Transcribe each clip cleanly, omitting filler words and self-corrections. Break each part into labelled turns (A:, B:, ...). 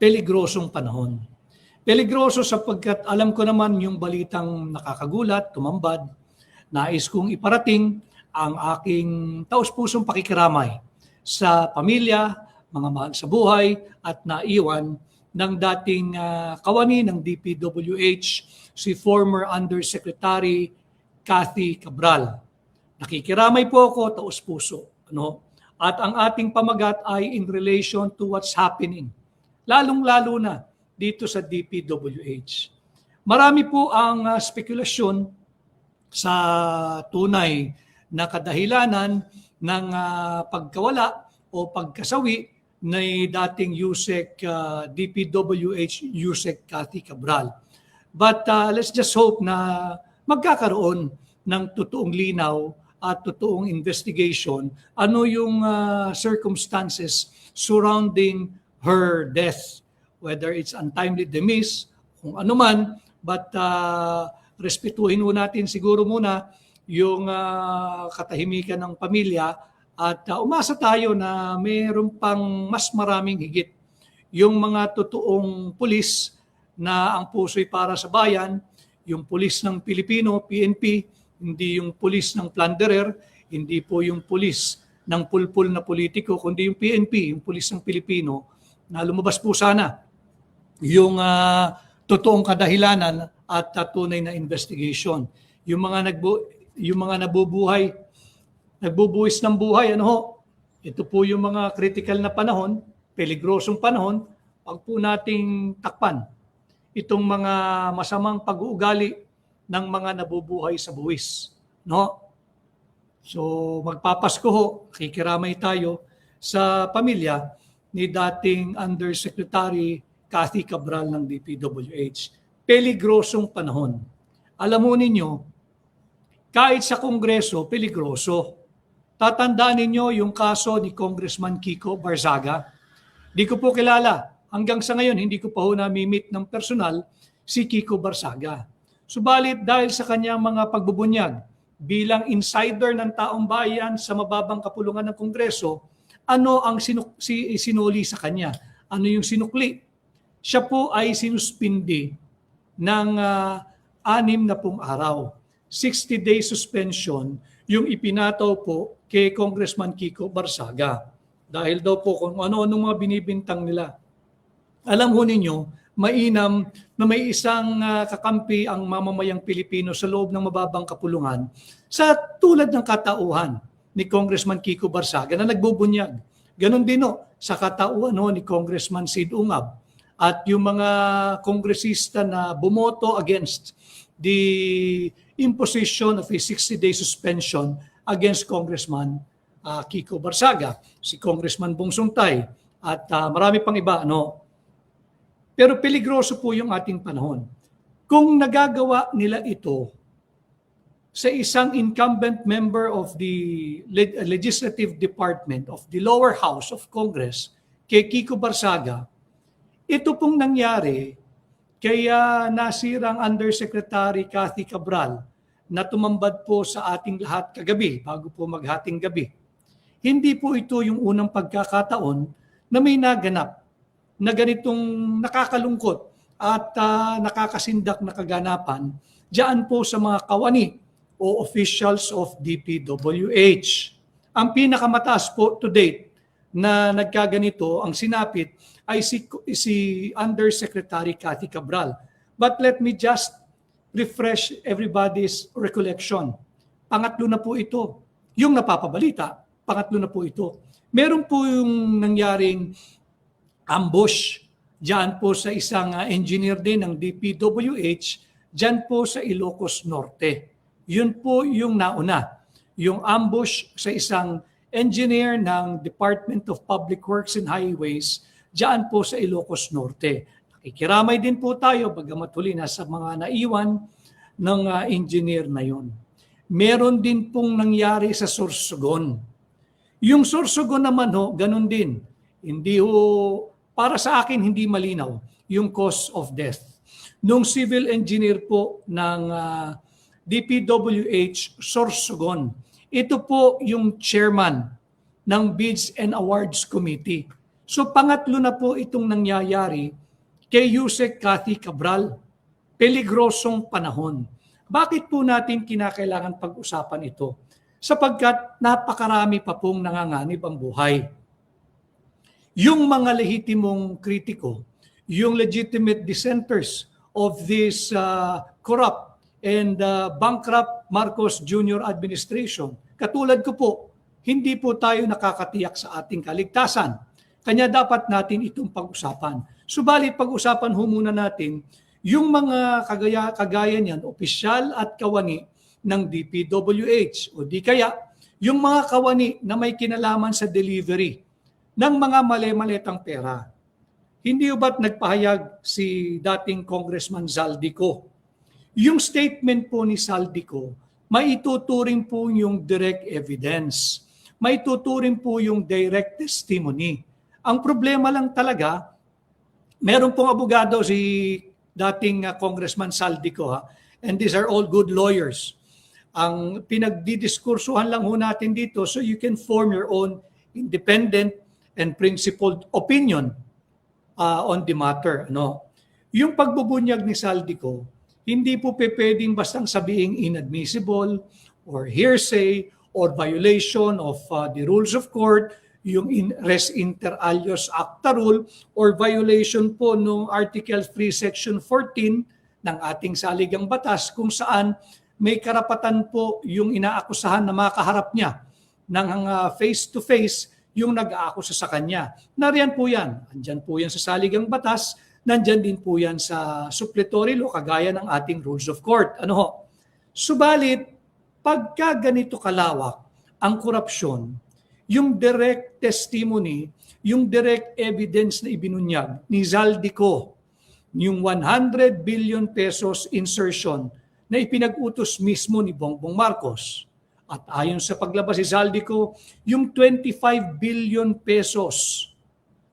A: peligrosong panahon. Peligroso sapagkat alam ko naman yung balitang nakakagulat, tumambad, nais kong iparating ang aking taus-pusong pakikiramay sa pamilya, mga mahal sa buhay at naiwan ng dating kawani ng DPWH, si former Undersecretary Kathy Cabral. Nakikiramay po ako, taus-puso. At ang ating pamagat ay in relation to what's happening, lalong-lalo na dito sa DPWH. Marami po ang spekulasyon sa tunay na kadahilanan ng pagkawala o pagkasawi ni dating USEC DPWH USEC Kathy Cabral. But let's just hope na magkakaroon ng totoong linaw at totoong investigation ano yung circumstances surrounding her death, whether it's untimely demise, kung ano man, but respetuhin mo natin siguro muna yung katahimikan ng pamilya at umasa tayo na mayroon pang mas maraming higit. Yung mga totoong pulis na ang puso'y para sa bayan, yung pulis ng Pilipino, PNP, hindi yung pulis ng plunderer, hindi po yung pulis ng pulpul na politiko, kundi yung PNP, yung pulis ng Pilipino, na lumabas po sana yung totoong kadahilanan at tunay na investigation. Yung mga nagbubuhis ng buhay, ito po yung mga critical na panahon, peligrosong panahon, pag po nating takpan itong mga masamang pag-uugali ng mga nabubuhay sa buwis. So magpapasko ho, kikiramay tayo sa pamilya ni dating Undersecretary Kathy Cabral ng DPWH. Peligrosong panahon. Alam mo ninyo, kahit sa Kongreso, peligroso. Tatandaan ninyo yung kaso ni Congressman Kiko Barzaga. Di ko po kilala. Hanggang sa ngayon, hindi ko pa ho nami-meet ng personal si Kiko Barzaga. Subalit dahil sa kanyang mga pagbubunyag bilang insider ng taong bayan sa mababang kapulungan ng Kongreso, ano ang sinuli sa kanya? Ano yung sinukli? Siya po ay sinuspindi ng 60 araw. 60-day suspension yung ipinataw po kay Congressman Kiko Barzaga. Dahil daw po kung ano-anong mga binibintang nila. Alam ho ninyo, mainam na may isang kakampi ang mamamayang Pilipino sa loob ng mababang kapulungan sa tulad ng katauhan ni Congressman Kiko Barzaga na nagbubunyag. Ganon din sa katauhan ni Congressman Sid Ungab at yung mga kongresista na bumoto against the imposition of a 60-day suspension against Congressman Kiko Barzaga, si Congressman Bungsong Tay at marami pang iba. Pero peligroso po yung ating panahon. Kung nagagawa nila ito sa isang incumbent member of the Legislative Department of the lower house of Congress, kay Kiko Barzaga, ito pong nangyari kaya nasirang Undersecretary Kathy Cabral na tumambad po sa ating lahat kagabi bago po maghating gabi. Hindi po ito yung unang pagkakataon na may naganap na ganitong nakakalungkot at nakakasindak na kaganapan diyan po sa mga kawani o officials of DPWH. Ang pinakamataas po to date na nagkaganito, ang sinapit ay si Undersecretary Kathy Cabral. But let me just refresh everybody's recollection. Pangatlo na po ito. Yung napapabalita, pangatlo na po ito. Meron po yung nangyaring ambush dyan po sa isang engineer din ng DPWH, dyan po sa Ilocos Norte. Yun po yung nauna. Yung ambush sa isang engineer ng Department of Public Works and Highways dyan po sa Ilocos Norte. Nakikiramay din po tayo, bagamat huli na sa mga naiwan ng engineer na yun. Meron din pong nangyari sa Sorsogon. Yung Sorsogon naman ganun din. Hindi para sa akin hindi malinaw yung cause of death. Nung civil engineer po ng DPWH Sorsogon, ito po yung chairman ng Bids and Awards Committee. So pangatlo na po itong nangyayari kay Yusek Cathy Cabral. Peligrosong panahon. Bakit po natin kinakailangan pag-usapan ito? Sapagkat napakarami pa pong nanganganib ang buhay. Yung mga lehitimong kritiko, yung legitimate dissenters of this corrupt and bankrupt Marcos Jr. administration, katulad ko po, hindi po tayo nakakatiyak sa ating kaligtasan. Kanya dapat natin itong pag-usapan. Subalit pag-usapan ho muna natin yung mga kagaya niyan, opisyal at kawani ng DPWH o di kaya yung mga kawani na may kinalaman sa delivery ng mga mali-malitang pera. Hindi ba't nagpahayag si dating Congressman Zaldico? Yung statement po ni Zaldico, maituturing po yung direct evidence. Maituturing po yung direct testimony. Ang problema lang talaga, meron pong abogado si dating Congressman Zaldico, and these are all good lawyers. Ang pinagdidiskursuhan lang ho natin dito so you can form your own independent and principled opinion on the matter. No? Yung pagbubunyag ni Zaldico, hindi po pwedeng bastang sabihing inadmissible or hearsay or violation of the rules of court, yung res inter alios acta rule or violation po ng Article 3 Section 14 ng ating saligang batas kung saan may karapatan po yung inaakusahan na makaharap niya ng face-to-face yung nag-aakusa sa kanya. Nariyan po yan. Andyan po yan sa saligang batas, nandyan din po yan sa supplementary law kagaya ng ating rules of court. Ano ho? Subalit, pagka ganito kalawak ang korupsyon, yung direct testimony, yung direct evidence na ibinunyag ni Zaldico, yung 100 billion pesos insertion na ipinag-utos mismo ni Bongbong Marcos. At ayon sa paglabas ni Zaldico, yung 25 billion pesos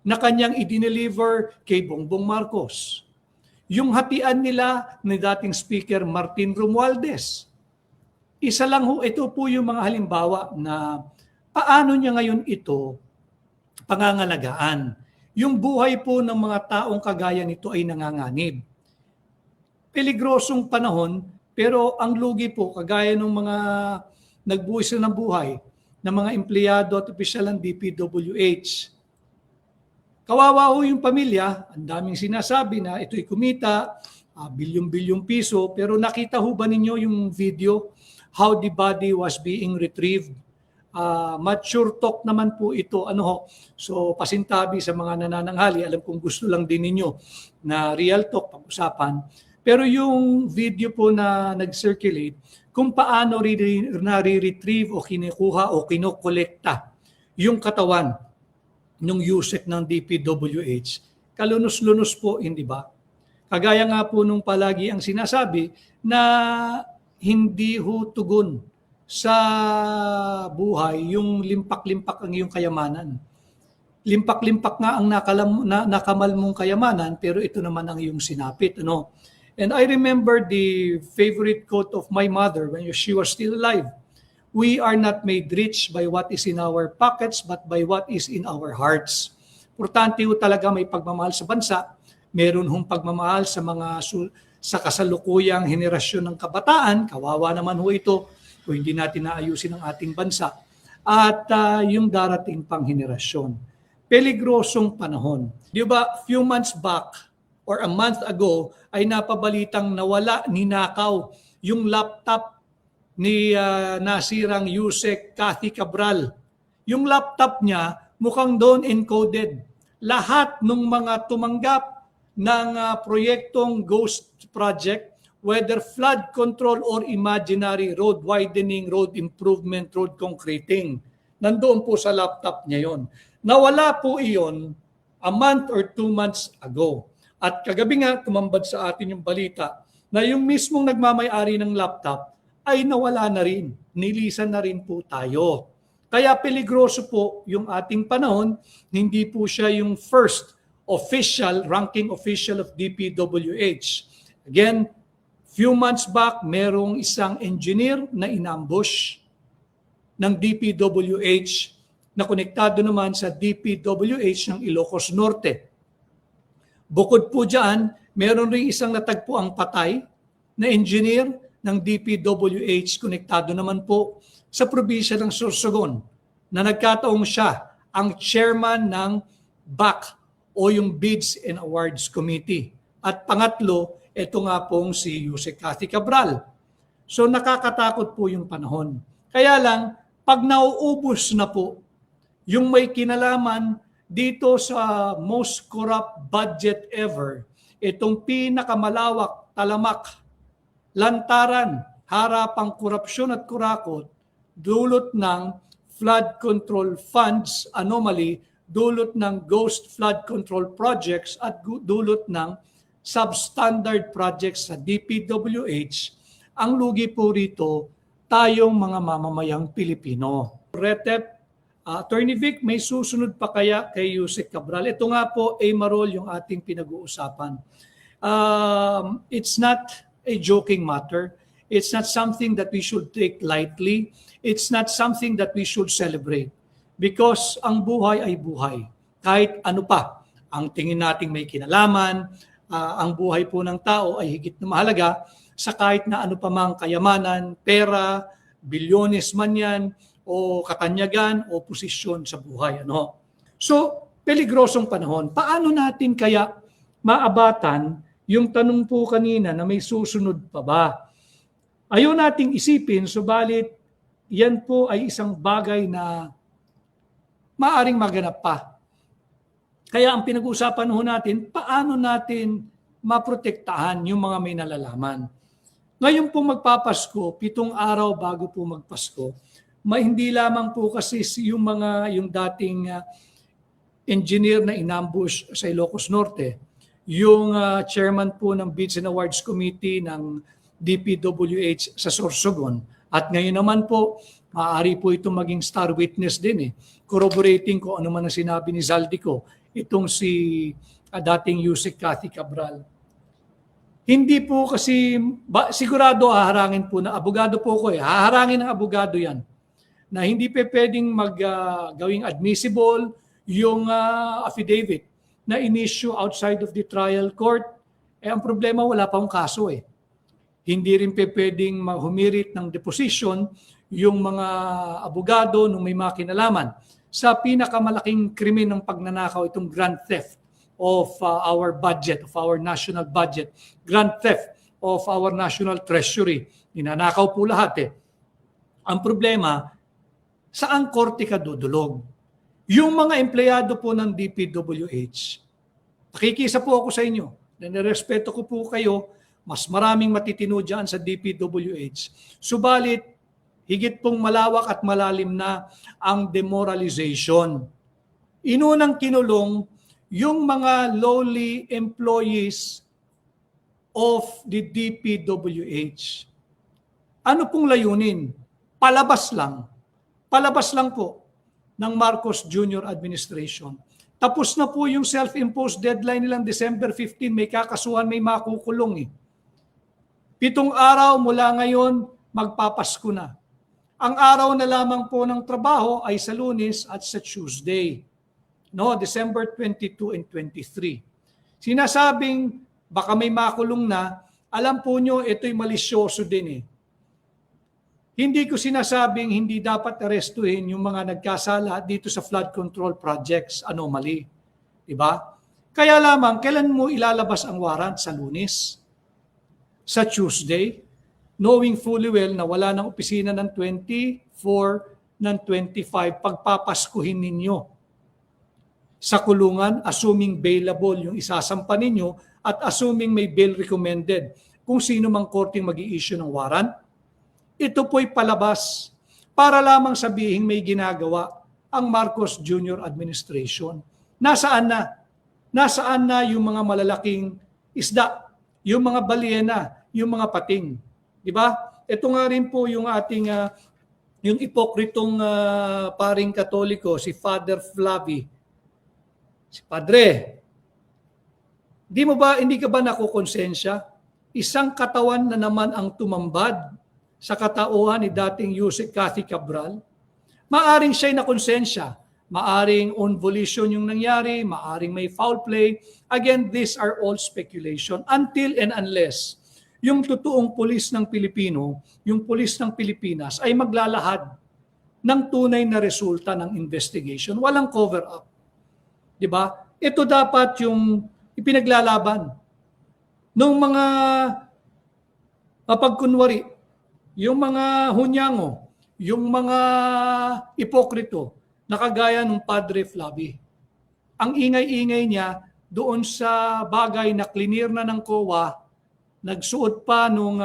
A: na kanyang i-deliver kay Bongbong Marcos. Yung hatian nila ni dating Speaker Martin Romualdez. Isa lang ho, ito po yung mga halimbawa na paano niya ngayon ito pangangalagaan. Yung buhay po ng mga taong kagaya nito ay nanganganib. Peligrosong panahon, pero ang lugi po, kagaya ng mga nagbuwis ng buhay ng mga empleyado at opisyal ng DPWH. Kawawa ho yung pamilya, ang daming sinasabi na ito'y kumita, bilyong-bilyong piso, pero nakita ho ba ninyo yung video how the body was being retrieved? Mature talk naman po ito. Ano ho? So pasintabi sa mga nanananghali, alam kong gusto lang din ninyo na real talk pag-usapan. Pero yung video po na nag-circulate, kung paano nare-retrieve o kinukuha o kinokolekta yung katawan ng Yusek ng DPWH, kalunos-lunos po, hindi ba? Kagaya nga po nung palagi ang sinasabi na hindi ho tugon sa buhay yung limpak-limpak ang iyong kayamanan. Limpak-limpak nga ang nakamal mong kayamanan, pero ito naman ang iyong sinapit. Ano? And I remember the favorite quote of my mother when she was still alive. We are not made rich by what is in our pockets, but by what is in our hearts. Importante ho talaga may pagmamahal sa bansa. Meron hong pagmamahal sa mga sa kasalukuyang henerasyon ng kabataan. Kawawa naman ho ito kung hindi natin naayusin ang ating bansa. At yung darating pang henerasyon. Peligrosong panahon. Di ba, few months back or a month ago ay napabalitang nawala, ninakaw yung laptop ni nasirang Yusek Cathy Cabral. Yung laptop niya mukhang doon encoded. Lahat ng mga tumanggap ng proyektong Ghost Project, whether flood control or imaginary road widening, road improvement, road concreting, nandoon po sa laptop niya yon. Nawala po iyon a month or 2 months ago. At kagabi nga tumambad sa atin yung balita na yung mismong nagmamay-ari ng laptop ay nawala na rin. Nilisan na rin po tayo. Kaya peligroso po yung ating panahon, hindi po siya yung first ranking official of DPWH. Again, few months back, merong isang engineer na inambush ng DPWH na konektado naman sa DPWH ng Ilocos Norte. Bukod po dyan, meron rin isang natagpuang patay na engineer ng DPWH konektado naman po sa probinsya ng Sorsogon na nagkataong siya ang chairman ng BAC o yung Bids and Awards Committee. At pangatlo, ito nga pong si Yusek Cathy Cabral. So nakakatakot po yung panahon. Kaya lang, pag nauubos na po yung may kinalaman dito sa most corrupt budget ever, itong pinakamalawak, talamak, lantaran, harapang korupsyon at kurakot, dulot ng flood control funds anomaly, dulot ng ghost flood control projects at dulot ng substandard projects sa DPWH, ang lugi po rito tayong mga mamamayang Pilipino. Retep, Attorney Vic, may susunod pa kaya kay Yusek Cabral? Ito nga po ay marol yung ating pinag-uusapan. It's not a joking matter. It's not something that we should take lightly. It's not something that we should celebrate. Because ang buhay ay buhay. Kahit ano pa, ang tingin nating may kinalaman, ang buhay po ng tao ay higit na mahalaga sa kahit na ano pa mang kayamanan, pera, bilyones man yan, o katanyagan, o posisyon sa buhay. Ano? So, peligrosong panahon. Paano natin kaya maabatan yung tanong po kanina na may susunod pa ba? Ayaw nating isipin, subalit yan po ay isang bagay na maaring maganap pa. Kaya ang pinag-uusapan ho natin, paano natin maprotektahan yung mga may nalalaman. Ngayon po magpapasko, 7 araw bago po magpasko, hindi lamang po kasi yung dating engineer na inambush sa Ilocos Norte, yung chairman po ng Bids and Awards Committee ng DPWH sa Sorsogon, at ngayon naman po, maaari po itong maging star witness din corroborating ko ano man ang sinabi ni Zaldico, itong si dating Yusek Cathy Cabral. Hindi po kasi, sigurado haharangin po na abogado po ko haharangin ng abogado yan, na hindi pa pwedeng gawing admissible yung affidavit na in-issue outside of the trial court. Ang problema, wala pa akong kaso Hindi rin pa pwedeng humirit ng deposition yung mga abogado nung may mga kinalaman sa pinakamalaking krimen ng pagnanakaw, itong grand theft of our budget, of our national budget, grand theft of our national treasury. Ninanakaw po lahat Ang problema, saan korte ka dudulog? Yung mga empleyado po ng DPWH, nakikisa po ako sa inyo, nirespeto ko po kayo, mas maraming matitino dyan sa DPWH. Subalit, higit pong malawak at malalim na ang demoralization. Inunang kinulong yung mga lowly employees of the DPWH. Ano pong layunin? Palabas lang po ng Marcos Jr. administration. Tapos na po yung self-imposed deadline nilang December 15, may kakasuhan, may makukulong 7 araw mula ngayon, magpapasko na. Ang araw na lamang po ng trabaho ay sa Lunes at sa Tuesday. December 22 and 23. Sinasabing baka may makulong na, alam po nyo, ito'y malisyoso din Hindi ko sinasabing hindi dapat arestuhin yung mga nagkasala dito sa flood control projects, anomaly. Diba? Kaya lamang, kailan mo ilalabas ang warrant? Sa Lunes? Sa Tuesday? Knowing fully well na wala ng opisina ng 24, ng 25, pagpapaskuhin ninyo sa kulungan, assuming bailable yung isasampa ninyo at assuming may bail recommended kung sino mang korting mag-i-issue ng warrant. Ito po'y palabas para lamang sabihin may ginagawa ang Marcos Jr. administration. Nasaan na? Nasaan na yung mga malalaking isda, yung mga balyena, yung mga pating? Diba? Ito nga rin po yung ating yung ipokritong paring Katoliko, si Father Flavi. Si Padre, hindi ka ba nakukonsensya? Isang katawan na naman ang tumambad sa katauhan ni dating Yusek Cathy Cabral. Maaring siya'y nakonsensya maaring on volition yung nangyari, maaring may foul play. Again, these are all speculation until and unless yung totoong pulis ng Pilipino, yung pulis ng Pilipinas ay maglalahad ng tunay na resulta ng investigation. Walang cover-up. Di ba? Ito dapat yung ipinaglalaban ng mga mapagkunwari, yung mga hunyango, yung mga ipokrito na kagaya ng Padre Flavi. Ang ingay-ingay niya doon sa bagay na clear na ng COA, nagsuot pa nung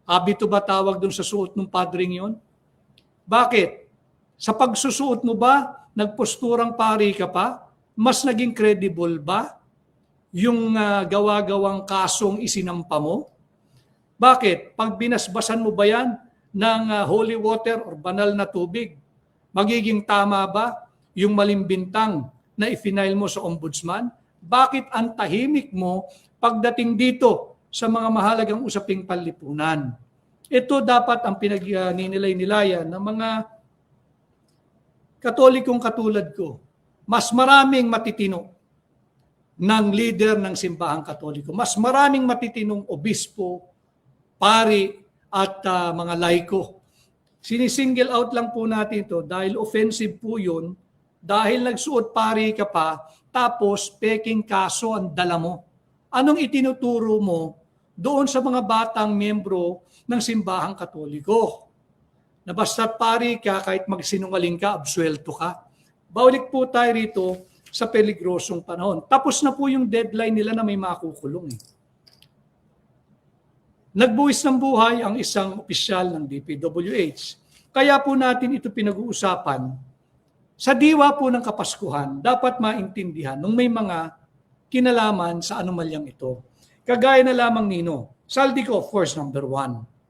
A: habito ba tawag doon sa suot ng padring yon? Bakit? Sa pagsusuot mo ba, nagposturang pari ka pa? Mas naging credible ba yung gawa-gawang kasong isinampa mo? Bakit? Pag binasbasan mo ba yan ng holy water or banal na tubig, magiging tama ba yung malimbintang na ifinail mo sa ombudsman? Bakit ang tahimik mo pagdating dito sa mga mahalagang usaping panlipunan? Ito dapat ang pinagninilay-nilayan ng mga Katolikong katulad ko. Mas maraming matitino ng leader ng simbahang Katoliko. Mas maraming matitinong obispo, pari, at mga laiko. Sinisingle out lang po natin ito dahil offensive po yun, dahil nagsuot pari ka pa, tapos peking kaso ang dala mo. Anong itinuturo mo doon sa mga batang miyembro ng simbahang Katoliko? Na basta't pari ka, kahit magsinungaling ka, absuelto ka. Baulik po tayo rito sa peligrosong panahon. Tapos na po yung deadline nila na may makukulong. Nagbuwis ng buhay ang isang opisyal ng DPWH. Kaya po natin ito pinag-uusapan. Sa diwa po ng Kapaskuhan, dapat maintindihan nung may mga kinalaman sa anomalyang ito. Kagaya na lamang nino, Saldi ko, of course, number 1.